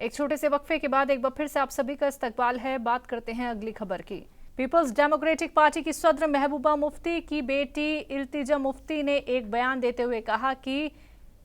एक छोटे से वक्फे के बाद एक बार फिर से आप सभी का इस्तकबाल है। बात करते हैं अगली खबर की। पीपल्स डेमोक्रेटिक पार्टी की सदर महबूबा मुफ्ती की बेटी इल्तिजा मुफ्ती ने एक बयान देते हुए कहा कि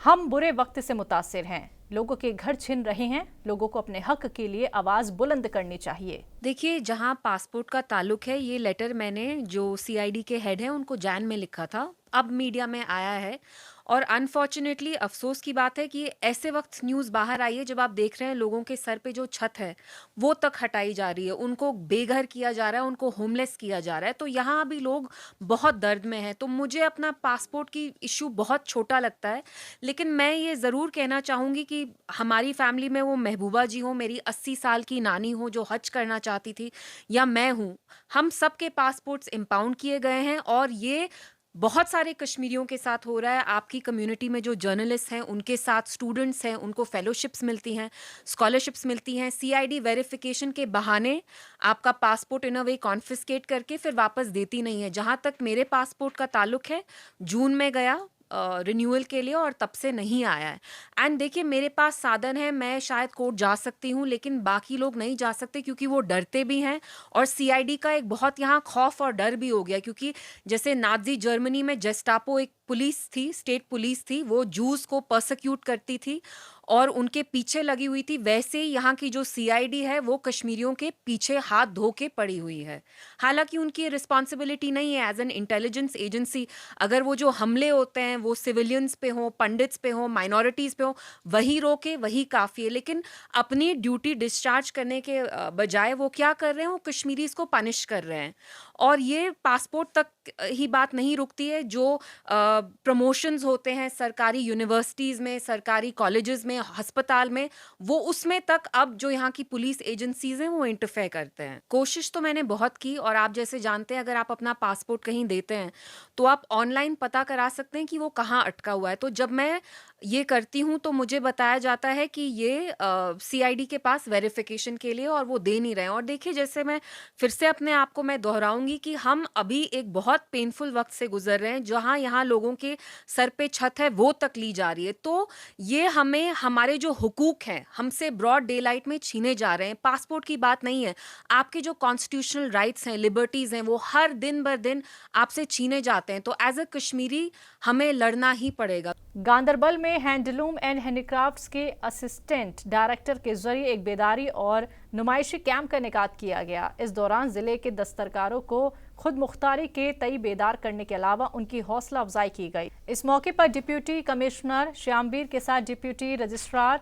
हम बुरे वक्त से मुतासिर हैं, लोगों के घर छिन रहे हैं, लोगों को अपने हक के लिए आवाज बुलंद करनी चाहिए। देखिए, जहाँ पासपोर्ट का ताल्लुक है, ये लेटर मैंने जो सीआईडी के हेड हैं उनको जैन में लिखा था, अब मीडिया में आया है। और अनफॉर्चुनेटली अफसोस की बात है कि ऐसे वक्त न्यूज़ बाहर आई है जब आप देख रहे हैं लोगों के सर पे जो छत है वो तक हटाई जा रही है, उनको बेघर किया जा रहा है, उनको होमलेस किया जा रहा है। तो यहाँ भी लोग बहुत दर्द में हैं। तो मुझे अपना पासपोर्ट की इशू बहुत छोटा लगता है, लेकिन मैं ये ज़रूर कहना चाहूँगी कि हमारी फैमिली में वो महबूबा जी हों, मेरी 80 साल की नानी हो जो हज करना चाहती थी, या मैं हूँ, हम सबके पासपोर्ट्स इम्पाउंड किए गए हैं। और ये बहुत सारे कश्मीरियों के साथ हो रहा है। आपकी कम्युनिटी में जो जर्नलिस्ट हैं उनके साथ, स्टूडेंट्स हैं, उनको फेलोशिप्स मिलती हैं, स्कॉलरशिप्स मिलती हैं। सीआईडी वेरिफिकेशन के बहाने आपका passport in a way confiscate करके फिर वापस देती नहीं है। जहाँ तक मेरे पासपोर्ट का ताल्लुक है, जून में गया रिन्यूअल के लिए और तब से नहीं आया है। एंड देखिए, मेरे पास साधन है, मैं शायद कोर्ट जा सकती हूँ, लेकिन बाकी लोग नहीं जा सकते क्योंकि वो डरते भी हैं। और सीआईडी का एक बहुत यहाँ खौफ और डर भी हो गया, क्योंकि जैसे नाज़ी जर्मनी में जेस्टापो एक पुलिस थी, स्टेट पुलिस थी, वो जूस को परसिक्यूट करती थी और उनके पीछे लगी हुई थी, वैसे ही यहाँ की जो सीआईडी है वो कश्मीरियों के पीछे हाथ धो के पड़ी हुई है। हालांकि उनकी रिस्पॉन्सिबिलिटी नहीं है एज एन इंटेलिजेंस एजेंसी। अगर वो जो हमले होते हैं वो सिविलियंस पे हों, पंडित्स पे हों, माइनॉरिटीज़ पे हों, वही रोके, वही काफ़ी है। लेकिन अपनी ड्यूटी डिस्चार्ज करने के बजाय वो क्या कर रहे हैं, वो कश्मीरीज़ को पनिश कर रहे हैं। और ये पासपोर्ट तक ही बात नहीं रुकती है, जो प्रमोशंस होते हैं सरकारी यूनिवर्सिटीज़ में, सरकारी कॉलेजेस में, अस्पताल में, वो उसमें तक अब जो यहाँ की पुलिस एजेंसीज हैं वो इंटरफेयर करते हैं। कोशिश तो मैंने बहुत की, और आप जैसे जानते हैं अगर आप अपना पासपोर्ट कहीं देते हैं तो आप ऑनलाइन पता करा सकते हैं कि वो कहाँ अटका हुआ है। तो जब मैं ये करती हूँ तो मुझे बताया जाता है कि ये सीआईडी के पास वेरिफिकेशन के लिए, और वो दे नहीं रहे हैं। और देखिए, जैसे मैं फिर से अपने आप को मैं दोहराऊंगी कि हम अभी एक बहुत पेनफुल वक्त से गुजर रहे हैं, जहाँ यहाँ लोगों के सर पे छत है वो तक ली जा रही है। तो ये हमें हमारे जो हुकूक हैं हमसे ब्रॉड डे लाइट में छीने जा रहे हैं। पासपोर्ट की बात नहीं है, आपके जो कॉन्स्टिट्यूशनल राइट्स हैं, लिबर्टीज़ हैं, वो हर दिन बर दिन आपसे छीने जाते हैं। तो एज अ कश्मीरी हमें लड़ना ही पड़ेगा। गांदरबल में हैंडलूम एंड हैंडीक्राफ्ट्स के असिस्टेंट डायरेक्टर के जरिए एक बेदारी और नुमाइशी कैंप का इनेकाद किया गया। इस दौरान जिले के दस्तकारों को खुद मुख्तारी के तई बेदार करने के अलावा उनकी हौसला अफजाई की गई। इस मौके पर डिप्यूटी कमिश्नर श्यामबीर के साथ डिप्यूटी रजिस्ट्रार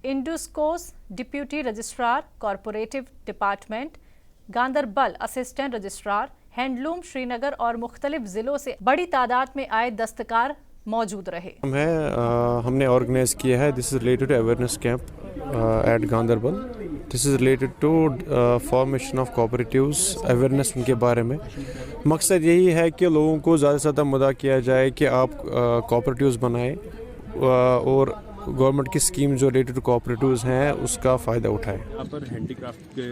इंडुस्कोस, deputy registrar cooperative department Ganderbal, assistant registrar handloom Srinagar और मुख्तलिफ जिलों से बड़ी तादाद में आए दस्तकार मौजूद रहे। हमने ऑर्गेनाइज किया है, this is related to awareness camp at Ganderbal. This is related to formation of cooperatives, awareness उनके बारे में। मकसद यही है कि लोगों को ज़्यादा से ज़्यादा मुद्दा किया जाए कि आप कोऑपरेटिव्स बनाएं और गवर्नमेंट की स्कीम जो रिलेटेड टू कोऑपरेटिव्स हैं उसका फ़ायदा उठाएं। यहाँ पर हैंडीक्राफ्ट के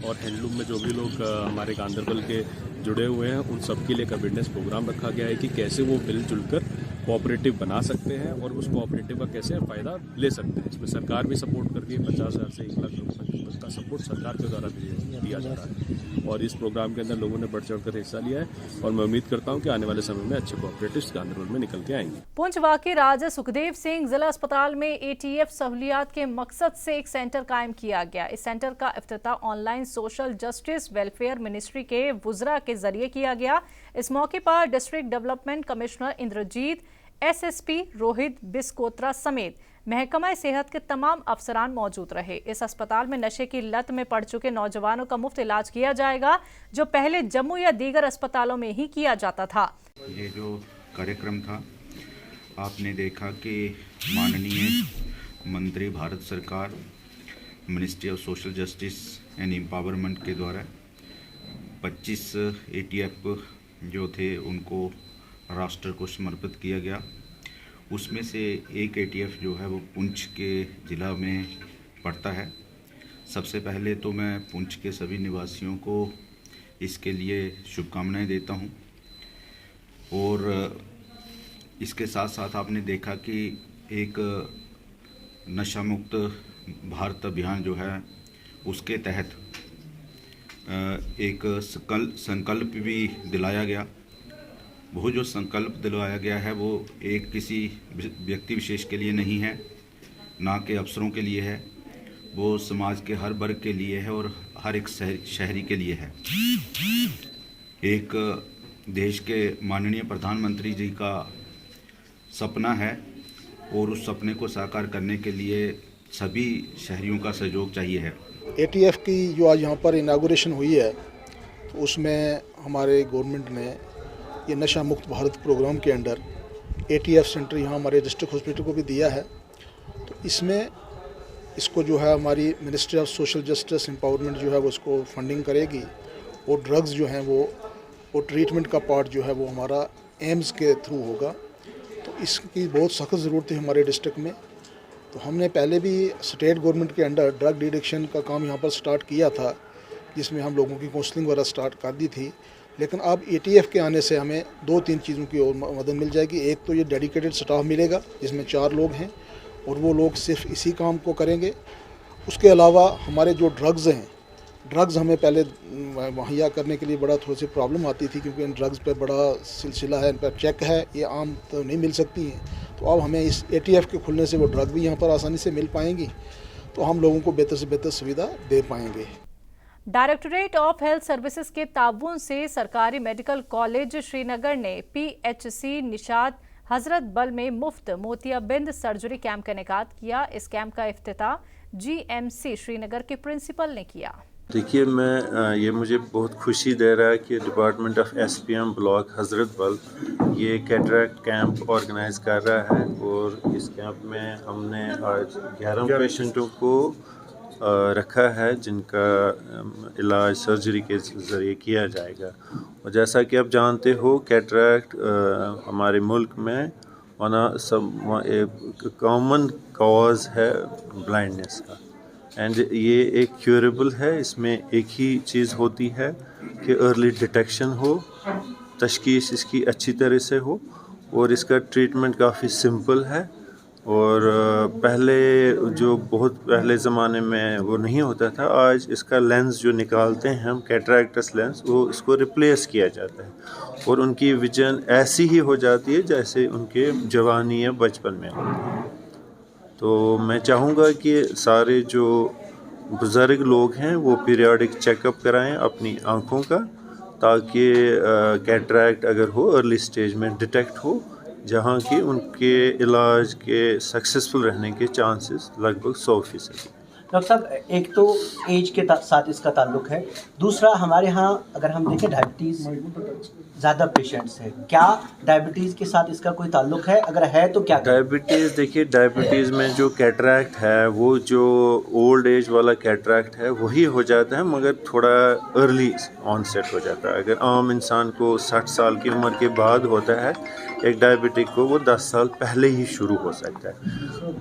और हैंडलूम में जो भी लोग हमारे गांदरबल के जुड़े हुए हैं उन सब के लिए एक अवेयरनेस प्रोग्राम रखा गया है कि कैसे वो मिलजुल कर कोऑपरेटिव बना सकते हैं और उस कोऑपरेटिव का कैसे फ़ायदा ले सकते हैं। इसमें सरकार भी सपोर्ट करती है, 50,000 से 1 लाख रुपये का सपोर्ट सरकार के द्वारा दिया जा रहा है। और इस प्रोग्राम के अंदर लोगों ने बढ़ चढ़ कर हिस्सा लिया है और मैं उम्मीद करता हूँ कि आने वाले समय में अच्छे कोऑपरेटिव्स गांदरबल में निकल के आएंगे। पुंछ वाक़ई राजा सुखदेव सिंह जिला अस्पताल में एटीएफ सहूलियात के मकसद से एक सेंटर कायम किया गया। इस सेंटर का इफ्तिताह online social justice welfare ministry के वुज़रा के जरिए किया गया। इस मौके पर district development commissioner Indrajit, SSP Rohit Baskotra समेत महकमा सेहत के तमाम अफसरान मौजूद रहे। इस अस्पताल में नशे की लत में पड़ चुके नौजवानों का मुफ्त इलाज किया जाएगा, जो पहले जम्मू या दीगर अस्पतालों में ही किया जाता था। ये जो कार्यक्रम था, आपने देखा कि माननीय मंत्री भारत सरकार ministry of social justice and empowerment के द्वारा 25 एटीएफ जो थे उनको राष्ट्र को समर्पित किया गया। उसमें से एक एटीएफ जो है वो पुंछ के ज़िला में पड़ता है। सबसे पहले तो मैं पुंछ के सभी निवासियों को इसके लिए शुभकामनाएं देता हूं। और इसके साथ साथ आपने देखा कि एक नशा मुक्त भारत अभियान जो है उसके तहत एक संकल्प भी दिलाया गया। वो जो संकल्प दिलवाया गया है वो एक किसी व्यक्ति विशेष के लिए नहीं है, ना कि अफसरों के लिए है, वो समाज के हर वर्ग के लिए है और हर एक शहरी के लिए है। एक देश के माननीय प्रधानमंत्री जी का सपना है और उस सपने को साकार करने के लिए सभी शहरियों का सहयोग चाहिए है। ATF की जो आज यहाँ पर इनागुरेशन हुई है तो उसमें हमारे गवर्नमेंट ने ये नशा मुक्त भारत प्रोग्राम के अंडर ATF सेंटर यहाँ हमारे डिस्ट्रिक्ट हॉस्पिटल को भी दिया है। तो इसमें इसको जो है हमारी ministry of social justice empowerment जो है वो इसको फंडिंग करेगी और ड्रग्स जो हैं वो ट्रीटमेंट का पार्ट जो है वो हमारा एम्स के थ्रू होगा। तो इसकी बहुत सख्त ज़रूरत है हमारे डिस्ट्रिक्ट में। तो हमने पहले भी स्टेट गवर्नमेंट के अंडर ड्रग डिडक्शन का काम यहाँ पर स्टार्ट किया था, जिसमें हम लोगों की काउंसलिंग वगैरह स्टार्ट कर दी थी। लेकिन अब ATF के आने से हमें 2-3 चीज़ों की और मदद मिल जाएगी। एक तो ये डेडिकेटेड स्टाफ मिलेगा जिसमें 4 लोग हैं और वो लोग सिर्फ इसी काम को करेंगे। उसके अलावा हमारे जो ड्रग्स हमें पहले मुहैया करने के लिए बड़ा थोड़ी सी प्रॉब्लम आती थी, क्योंकि इन ड्रग्स पे बड़ा सिलसिला है, इन पर चेक है, ये आम तो नहीं मिल सकती हैं। तो अब हमें इस ATF के खुलने से वो ड्रग भी यहाँ पर आसानी से मिल पाएंगी, तो हम लोगों को बेहतर से बेहतर सुविधा दे पाएंगे। डायरेक्टरेट ऑफ हेल्थ सर्विसेज के ताउन से सरकारी मेडिकल कॉलेज श्रीनगर ने PHC निशात हजरत बल में मुफ्त मोतियाबिंद सर्जरी कैंप का इनेकाद किया। इस कैंप का इफ्तिताह GMC श्रीनगर के प्रिंसिपल ने किया। देखिए, ये मुझे बहुत खुशी दे रहा है कि डिपार्टमेंट ऑफ SPM ब्लॉक हजरत बल ये कैटरैक्ट कैंप ऑर्गेनाइज कर रहा है और इस कैंप में हमने आज 11 पेशेंटों को रखा है जिनका इलाज सर्जरी के ज़रिए किया जाएगा। और जैसा कि आप जानते हो, कैटरैक्ट हमारे मुल्क में एक कॉमन कॉज है ब्लाइंडनेस का, एंड ये एक क्यूरेबल है। इसमें एक ही चीज़ होती है कि अर्ली डिटेक्शन हो, तशखीस इसकी अच्छी तरह से हो और इसका ट्रीटमेंट काफ़ी सिंपल है। और पहले जो बहुत पहले ज़माने में वो नहीं होता था, आज इसका लेंस जो निकालते हैं हम, कैटरैक्टस लेंस, वो इसको रिप्लेस किया जाता है और उनकी विजन ऐसी ही हो जाती है जैसे उनके जवानी या बचपन में होती है। तो मैं चाहूँगा कि सारे जो बुज़ुर्ग लोग हैं वो पीरियडिक चेकअप कराएं अपनी आँखों का, ताकि कैटरैक्ट अगर हो अर्ली स्टेज में डिटेक्ट हो, जहाँ की उनके इलाज के सक्सेसफुल रहने के चांसेस लगभग 100%। डॉक्टर साहब, एक तो एज के साथ इसका ताल्लुक है, दूसरा हमारे यहाँ अगर हम देखें डायबिटीज़ ज़्यादा पेशेंट्स हैं, क्या डायबिटीज़ के साथ इसका कोई ताल्लुक है? अगर है तो क्या? डायबिटीज़, देखिए, डायबिटीज़ में जो कैटरैक्ट है वो जो ओल्ड एज वाला कैटरैक्ट है वही हो जाता है, मगर थोड़ा अर्ली ऑनसेट हो जाता है। अगर आम इंसान को 60 साल की उम्र के बाद होता है, एक डायबिटिक को वो 10 साल पहले ही शुरू हो सकता है।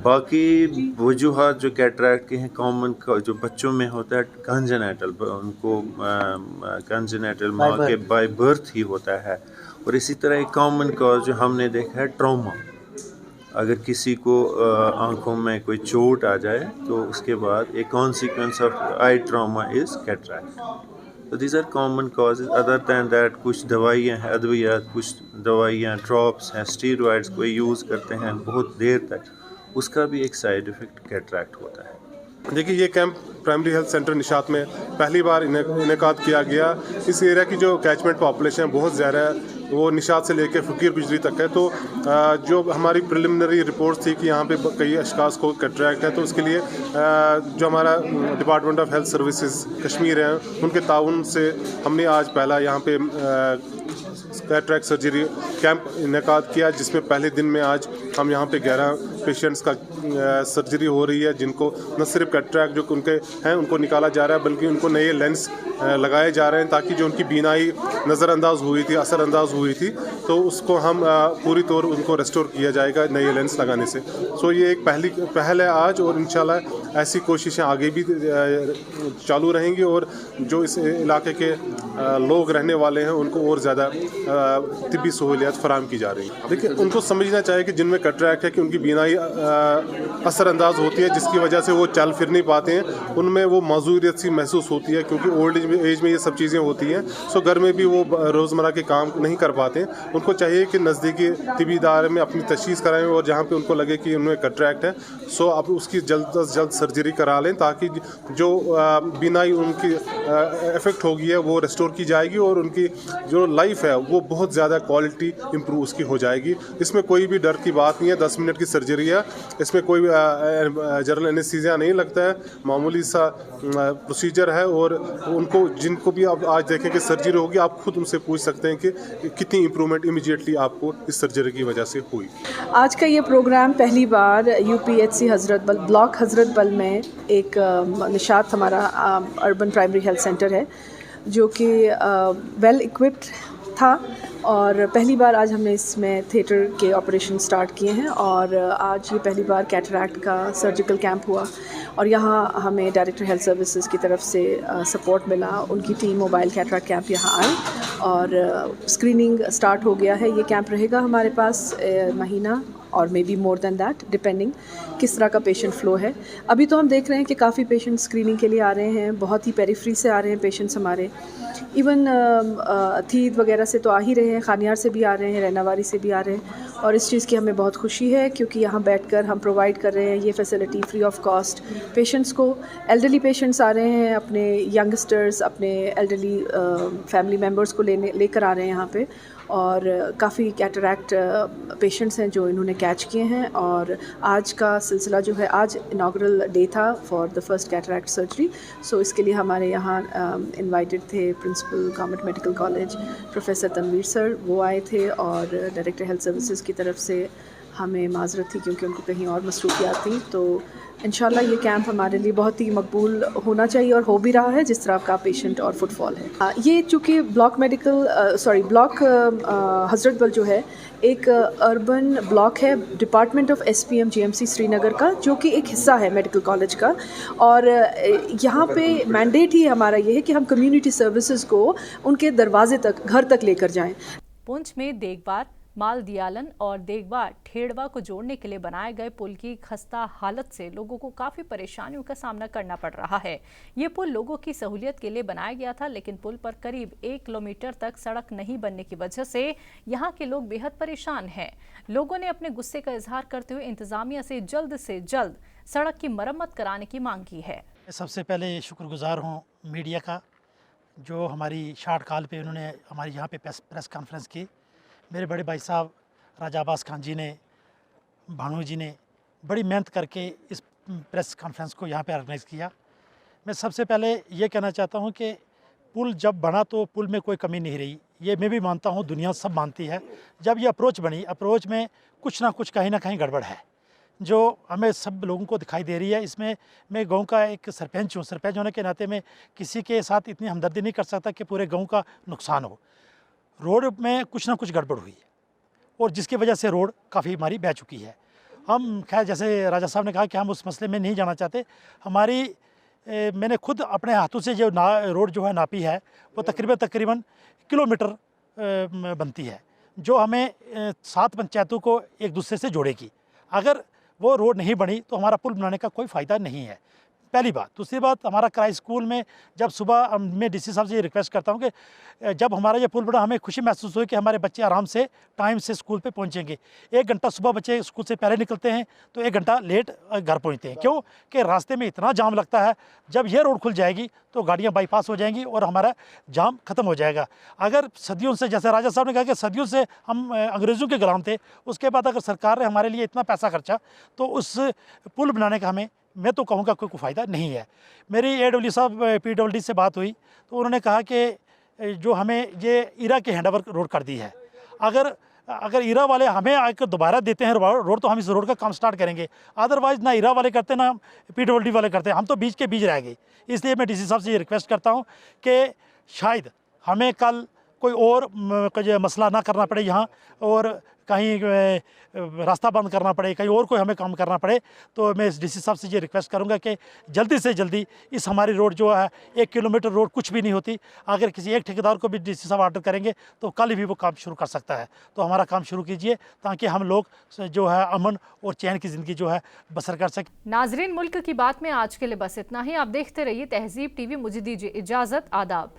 बाकी वजूहात जो कैटरैक्ट के हैं कॉमन जो बच्चों में होता है, कंजेनेटल, उनको कंजेनेटल माँ के बाय बर्थ ही होता है। और इसी तरह एक कॉमन कॉज जो हमने देखा है, ट्रॉमा। अगर किसी को आंखों में कोई चोट आ जाए तो उसके बाद एक consequence of eye trauma is cataract. तो these are common causes. Other than that कुछ दवाइयाँ हैं, अद्वियात, कुछ दवाइयाँ ड्रॉप्स हैं, स्टीरॉइड्स कोई यूज़ करते हैं बहुत देर तक, उसका भी एक साइड इफ़ेक्ट कैटरैक्ट होता है। देखिए, ये camp primary health centre Nishat में पहली बार इनेकाद किया गया। इस एरिया की जो कैचमेंट पॉपुलेशन है बहुत ज़्यादा है, वो निशात से लेकर फ़कीर बिजली तक है। तो जो हमारी प्रिलिमिनरी रिपोर्ट थी कि यहाँ पे कई अशखास को कैटरैक्ट है, तो उसके लिए जो हमारा department of health services Kashmir है उनके ताउन से हमने आज पहला यहाँ पे कैटरैक्ट सर्जरी कैंप इनेकाद किया, जिसमें पहले दिन में आज हम यहाँ पे 11 पेशेंट्स का सर्जरी हो रही है, जिनको न सिर्फ कैटरैक्ट जो उनके हैं उनको निकाला जा रहा है, बल्कि उनको नए लेंस लगाए जा रहे हैं, ताकि जो उनकी बीनाई नज़रअंदाज हुई थी, असरअंदाज हुई थी, तो उसको हम पूरी तौर उनको रेस्टोर किया जाएगा नए लेंस लगाने से। सो ये एक पहल है आज, और इंशाल्लाह ऐसी कोशिशें आगे भी चालू रहेंगी और जो इस इलाके के लोग रहने वाले हैं उनको और ज़्यादा तिब्बी सहूलियात फराम की जा रही हैं। देखिए, उनको समझना चाहिए कि जिनमें कैटरैक्ट है कि उनकी बीनाई असरअंदाज होती है, जिसकी वजह से वो चल फिर नहीं पाते हैं, उनमें वो माजूरियत सी महसूस होती है, क्योंकि ओल्ड एज में ये सब चीज़ें होती हैं। सो घर में भी वो रोज़मर्रा के काम नहीं कर पाते हैं। उनको चाहिए कि नज़दीकी तिब्बी इदारे में अपनी तशख़ीस कराएं, और जहाँ पे उनको लगे कि उनमें कैटरैक्ट है, सो आप उसकी जल्द से जल्द सर्जरी करा लें, ताकि जो बीनाई उनकी इफेक्ट होगी है वो रिस्टोर की जाएगी, और उनकी जो लाइफ है वो बहुत ज़्यादा क्वालिटी इंप्रूव उसकी हो जाएगी। इसमें कोई भी डर की बात नहीं है। 10 मिनट की सर्जरी है, इसमें कोई जनरल एनेस्थीसिया नहीं लगता है, मामूली सा प्रोसीजर है। और उनको जिनको भी आप आज देखें कि सर्जरी होगी, आप खुद उनसे पूछ सकते हैं कि कितनी इंप्रूवमेंट इमीडिएटली आपको इस सर्जरी की वजह से हुई। आज का ये प्रोग्राम पहली बार यूपीएचसी हजरतबल ब्लॉक हजरतबल में एक निशात हमारा अर्बन प्राइमरी हेल्थ सेंटर है, जो कि वेल इक्विप्ड था, और पहली बार आज हमने इसमें थिएटर के ऑपरेशन स्टार्ट किए हैं। और आज ये पहली बार कैटरैक्ट का सर्जिकल कैंप हुआ, और यहाँ हमें डायरेक्टर हेल्थ सर्विसेज की तरफ से सपोर्ट मिला। उनकी टीम मोबाइल कैटरैक्ट कैंप यहाँ आई, और स्क्रीनिंग स्टार्ट हो गया है। ये कैंप रहेगा हमारे पास महीना और may be more than that, depending किस तरह का पेशेंट फ़्लो है। अभी तो हम देख रहे हैं कि काफ़ी पेशेंट स्क्रीनिंग के लिए आ रहे हैं, बहुत ही पेरिफेरी से आ रहे हैं पेशेंट्स हमारे। इवन अथीद वगैरह से तो आ ही रहे हैं, खानियार से भी आ रहे हैं, रैनावारी से भी आ रहे हैं, और इस चीज़ की हमें बहुत खुशी है, क्योंकि यहाँ बैठकर हम प्रोवाइड कर रहे हैं ये facility free of cost patients को। एल्डरली पेशेंट्स आ रहे हैं, अपने यंगस्टर्स, अपने एल्डरली फैमिली मेम्बर्स को लेकर आ रहे हैं यहाँ पे, और काफ़ी कैटरैक्ट पेशेंट्स हैं जो इन्होंने कैच किए हैं। और आज का सिलसिला जो है, आज इनाग्रल डे था for the first cataract surgery. So इसके लिए हमारे यहाँ इनवाइटेड थे principal government medical college professor Tanveer sir, वो आए थे, और डायरेक्टर हेल्थ सर्विसेज की तरफ से हमें माजरत थी क्योंकि उनको कहीं और मसरूफियात थी। तो इंशाल्लाह ये कैंप हमारे लिए बहुत ही मकबूल होना चाहिए, और हो भी रहा है जिस तरह का पेशेंट और फुटफॉल है। ये चूँकि ब्लॉक हजरतबल जो है एक अर्बन ब्लॉक है, department of SPM GMC Srinagar का, जो कि एक हिस्सा है मेडिकल कॉलेज का। और यहाँ पे मैंडेट ही हमारा ये है कि हम कम्युनिटी सर्विसेज को उनके दरवाजे तक, घर तक लेकर जाएं। पुंछ में देगवार, माल दियालन और देगवार ठेड़वा को जोड़ने के लिए बनाए गए पुल की खस्ता हालत से लोगों को काफ़ी परेशानियों का सामना करना पड़ रहा है। ये पुल लोगों की सहूलियत के लिए बनाया गया था, लेकिन पुल पर करीब 1 किलोमीटर तक सड़क नहीं बनने की वजह से यहाँ के लोग बेहद परेशान हैं। लोगों ने अपने गुस्से का इजहार करते हुए इंतजामिया से जल्द सड़क की मरम्मत कराने की मांग की है। सबसे पहले शुक्रगुजार हूँ मीडिया का, जो हमारी शार्ट कॉल पे उन्होंने हमारी यहाँ पे प्रेस कॉन्फ्रेंस की। मेरे बड़े भाई साहब राजा अब्बास खान जी ने, भानु जी ने बड़ी मेहनत करके इस प्रेस कॉन्फ्रेंस को यहाँ पे ऑर्गेनाइज़ किया। मैं सबसे पहले ये कहना चाहता हूँ कि पुल जब बना तो पुल में कोई कमी नहीं रही, ये मैं भी मानता हूँ, दुनिया सब मानती है। जब ये अप्रोच बनी, अप्रोच में कुछ ना कुछ कहीं ना कहीं गड़बड़ है, जो हमें सब लोगों को दिखाई दे रही है। इसमें मैं गांव का एक सरपंच हूँ, सरपंच होने के नाते मैं किसी के साथ इतनी हमदर्दी नहीं कर सकता कि पूरे गांव का नुकसान हो। रोड में कुछ ना कुछ गड़बड़ हुई, और जिसकी वजह से रोड काफ़ी हमारी बह चुकी है। हम खैर, जैसे राजा साहब ने कहा कि हम उस मसले में नहीं जाना चाहते। मैंने खुद अपने हाथों से जो रोड जो है नापी है, वो तकरीबन किलोमीटर बनती है, जो हमें 7 पंचायतों को एक दूसरे से जोड़ेगी। अगर वो रोड नहीं बनी तो हमारा पुल बनाने का कोई फ़ायदा नहीं है, पहली बात। दूसरी बात, हमारा किराए स्कूल में जब सुबह, मैं DC साहब से ये रिक्वेस्ट करता हूँ कि जब हमारा ये पुल बना, हमें खुशी महसूस हुई कि हमारे बच्चे आराम से टाइम से स्कूल पे पहुँचेंगे। 1 घंटा सुबह बच्चे स्कूल से पहले निकलते हैं तो 1 घंटा लेट घर पहुँचते हैं। क्यों कि रास्ते में इतना जाम लगता है। जब ये रोड खुल जाएगी तो गाड़ियाँ बाईपास हो जाएंगी और हमारा जाम ख़त्म हो जाएगा। अगर सदियों से, जैसे राजा साहब ने कहा कि सदियों से हम अंग्रेज़ों के गुलाम थे, उसके बाद अगर सरकार ने हमारे लिए इतना पैसा खर्चा तो उस पुल बनाने का हमें, मैं तो कहूँगा, कोई फ़ायदा नहीं है। मेरी AW साहब PWD से बात हुई तो उन्होंने कहा कि जो हमें ये ईरा के हैंडओवर रोड कर दी है, अगर ईरा वाले हमें आकर दोबारा देते हैं रोड तो हम इस रोड का काम स्टार्ट करेंगे। अदरवाइज़ ना ईरा वाले करते ना PWD वाले करते, हम तो बीच के बीच रह गए। इसलिए मैं DC साहब से ये रिक्वेस्ट करता हूँ कि शायद हमें कल कोई और मसला ना करना पड़े यहाँ, और कहीं रास्ता बंद करना पड़े, कहीं और कोई हमें काम करना पड़े, तो मैं डीसी साहब से ये रिक्वेस्ट करूंगा कि जल्दी से जल्दी इस हमारी रोड जो है 1 किलोमीटर रोड कुछ भी नहीं होती, अगर किसी एक ठेकेदार को भी डीसी साहब ऑर्डर करेंगे तो कल भी वो काम शुरू कर सकता है। तो हमारा काम शुरू कीजिए ताकि हम लोग जो है अमन और चैन की ज़िंदगी जो है बसर कर सकें। नाजरीन, मुल्क की बात में आज के लिए बस इतना ही। आप देखते रहिए तहज़ीब टीवी। मुझे दीजिए इजाज़त। आदाब।